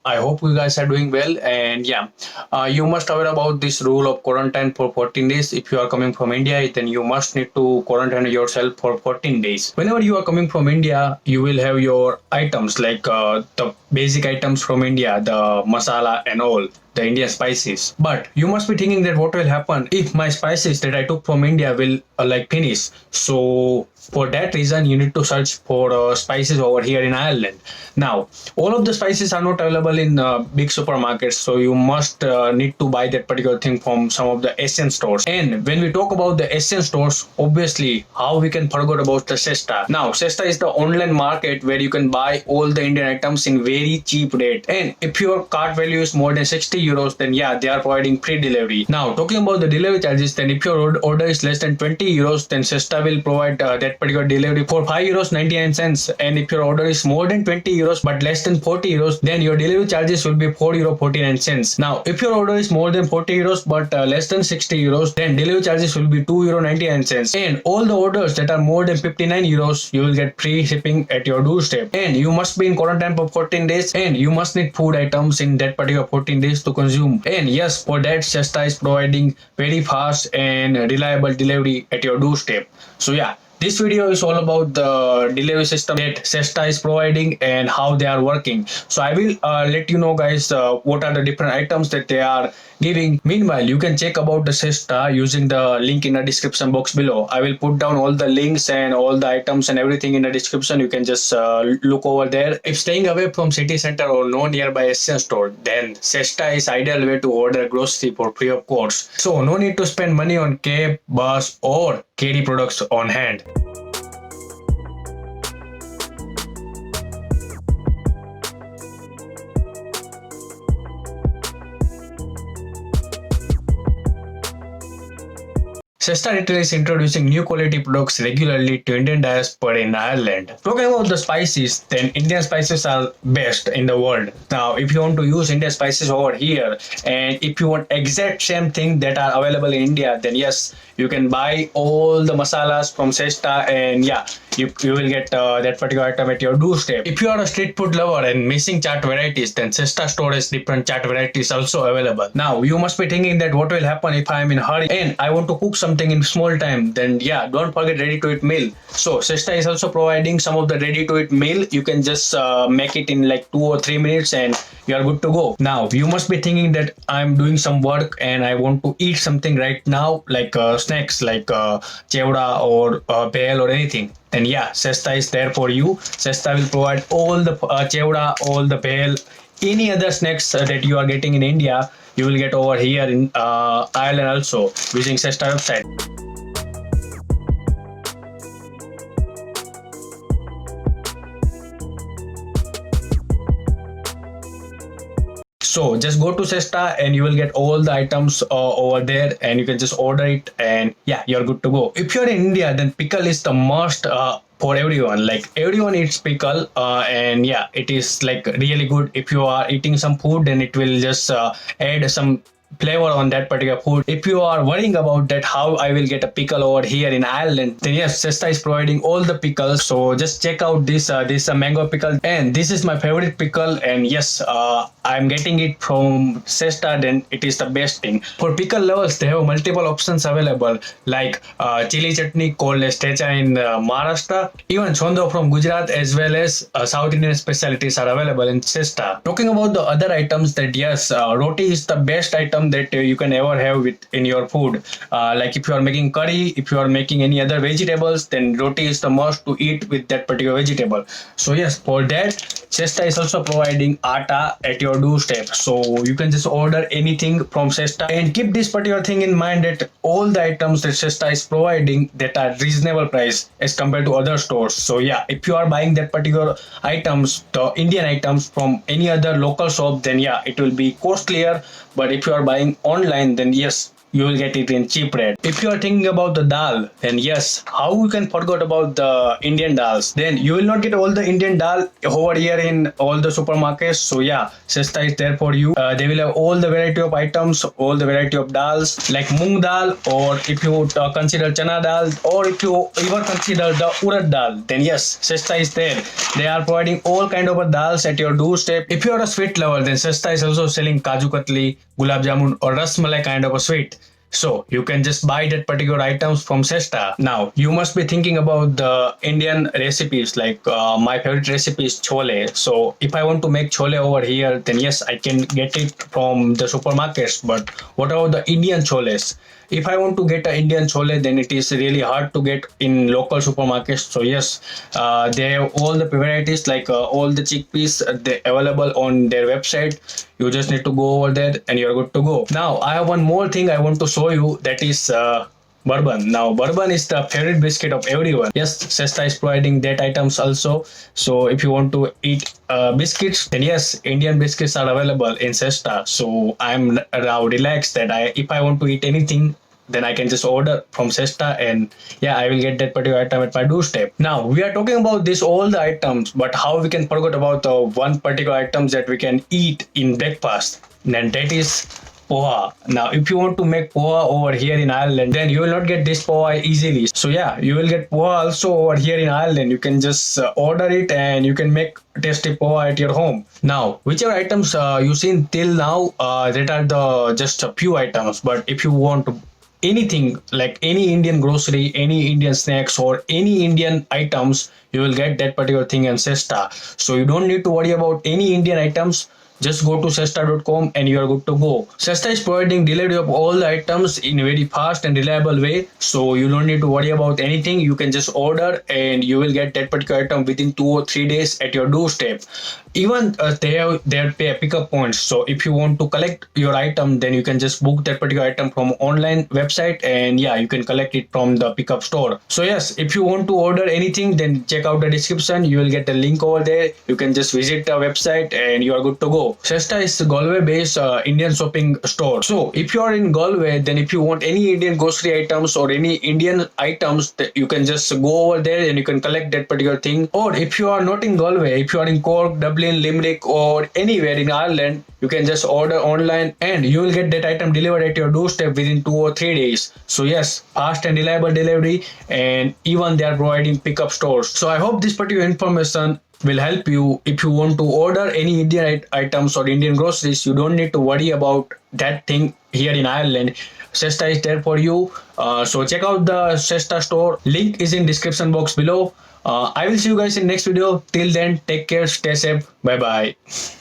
I hope you guys are doing well. And yeah, you must aware about this rule of quarantine for 14 days. If you are coming from India, then you must need to quarantine yourself for 14 days. Whenever you are coming from India, you will have your items like the basic items from India, the masala and all, the Indian spices. But you must be thinking that what will happen if my spices that I took from India will like finish. So for that reason, you need to search for spices over here in Ireland. Now, all of the spices are not available in big supermarkets, so you must need to buy that particular thing from some of the Asian stores. And when we talk about the Asian stores, obviously, how we can forget about the Sesta. Now, Sesta is the online market where you can buy all the Indian items in very cheap rate. And if your cart value is more than 60 euros, then yeah, they are providing free delivery. Now, talking about the delivery charges, then if your order is less than 20 euros, then Sesta will provide that particular delivery for 5 euros 99 cents. And if your order is more than 20 euros but less than 40 euros, then your delivery charges will be 4 euro 49 cents. Now, if your order is more than 40 euros but less than 60 euros, then delivery charges will be 2 euro 99 cents. And all the orders that are more than 59 euros, you will get free shipping at your doorstep. And you must be in quarantine for 14 days, and you must need food items in that particular 14 days to consume. And yes, for that, Shasta is providing very fast and reliable delivery at your doorstep. So yeah, this video is all about the delivery system that Sesta is providing and how they are working. So I will let you know, guys, what are the different items that they are giving. Meanwhile, you can check about the Sesta using the link in the description box below. I will put down all the links and all the items and everything in the description. You can just look over there. If staying away from city center or no nearby Asian store, then Sesta is ideal way to order grocery for free of cost. So no need to spend money on cab, bus or carry products on hand. Sesta Retail is introducing new quality products regularly to Indian diaspora in Ireland. Talking about the spices, then Indian spices are best in the world. Now, if you want to use Indian spices over here, and if you want exact same thing that are available in India, then yes, you can buy all the masalas from Sesta, and yeah, you will get that particular item at your doorstep. If you are a street food lover and missing chaat varieties, then Sesta store has different chaat varieties also available. Now, you must be thinking that what will happen if I am in a hurry and I want to cook something in small time, then yeah, don't forget ready to eat meal. So Sesta is also providing some of the ready to eat meal. You can just make it in like 2 or 3 minutes and you are good to go. Now you must be thinking that I'm doing some work and I want to eat something right now, like snacks like chevda or bhel or anything. Then yeah, Sesta is there for you. Sesta will provide all the chevda, all the bhel, any other snacks that you are getting in India, you will get over here in Ireland also using Sesta website. So just go to Sesta and you will get all the items over there and you can just order it and yeah, you're good to go. If you're in India, then pickle is the must for everyone. Like everyone eats pickle and yeah, it is like really good. If you are eating some food, then it will just add some flavor on that particular food. If you are worrying about that how I will get a pickle over here in Ireland, then yes, Sesta is providing all the pickles. So just check out this mango pickle, and this is my favorite pickle. And yes, I'm getting it from Sesta. Then it is the best thing for pickle lovers. They have multiple options available, like chili chutney called as techa in Maharashtra. Even chondo from Gujarat as well as South Indian specialties are available in Sesta. Talking about the other items, that yes, roti is the best item that you can ever have with in your food. Like if you are making curry, if you are making any other vegetables, then roti is the must to eat with that particular vegetable. So yes, for that, Sesta is also providing atta at your doorstep. So you can just order anything from Sesta, and keep this particular thing in mind that all the items that Sesta is providing that are reasonable price as compared to other stores. So yeah, if you are buying that particular items, the Indian items from any other local shop, then yeah, it will be costlier. But if you are buying online, then yes, you will get it in cheap rate. If you are thinking about the dal, then yes, how you can forget about the Indian dals? Then you will not get all the Indian dal over here in all the supermarkets. So yeah, Sesta is there for you. They will have all the variety of items, all the variety of dals like mung dal, or if you consider chana dal, or if you even consider the urad dal, then yes, Sesta is there. They are providing all kind of dals at your doorstep. If you are a sweet lover, then Sesta is also selling kaju katli, gulab jamun, or ras malai kind of a sweet. So you can just buy that particular items from Sesta. Now you must be thinking about the Indian recipes. Like my favorite recipe is chole. So if I want to make chole over here, then yes, I can get it from the supermarkets. But what about the Indian choles? If I want to get an Indian chole, then it is really hard to get in local supermarkets. So yes, they have all the varieties like all the chickpeas they available on their website. You just need to go over there and you're good to go. Now I have one more thing I want to show you, that is bourbon. Now bourbon is the favorite biscuit of everyone. Yes, Sesta is providing that items also. So if you want to eat biscuits, then yes, Indian biscuits are available in Sesta. So I'm now relaxed that if I want to eat anything, then I can just order from Sesta, and yeah, I will get that particular item at my doorstep. Now we are talking about this all the items, but how we can forget about the one particular items that we can eat in breakfast? Then that is poha. Now, if you want to make poha over here in Ireland, then you will not get this poha easily. So yeah, you will get poha also over here in Ireland. You can just order it and you can make tasty poha at your home. Now, whichever items you seen till now, that are the just a few items. But if you want to anything like any Indian grocery, any Indian snacks, or any Indian items, you will get that particular thing in Sesta. So you don't need to worry about any Indian items. Just go to Sesta.com and you are good to go. Sesta is providing delivery of all the items in a very fast and reliable way. So you don't need to worry about anything. You can just order and you will get that particular item within 2 or 3 days at your doorstep. Even they have their pickup points. So if you want to collect your item, then you can just book that particular item from online website, and yeah, you can collect it from the pickup store. So yes, if you want to order anything, then check out the description. You will get the link over there. You can just visit the website and you are good to go. Sesta is a Galway-based Indian shopping store. So if you are in Galway, then if you want any Indian grocery items or any Indian items, you can just go over there and you can collect that particular thing. Or if you are not in Galway, if you are in Cork, Dublin, Limerick, or anywhere in Ireland, you can just order online and you will get that item delivered at your doorstep within 2 or 3 days. So yes, fast and reliable delivery, and even they are providing pickup stores. So I hope this particular information will help you. If you want to order any Indian items or Indian groceries, you don't need to worry about that thing here in Ireland. Sesta is there for you. So check out the Sesta store. Link is in description box below. I will see you guys in next video. Till then, take care, stay safe. Bye bye.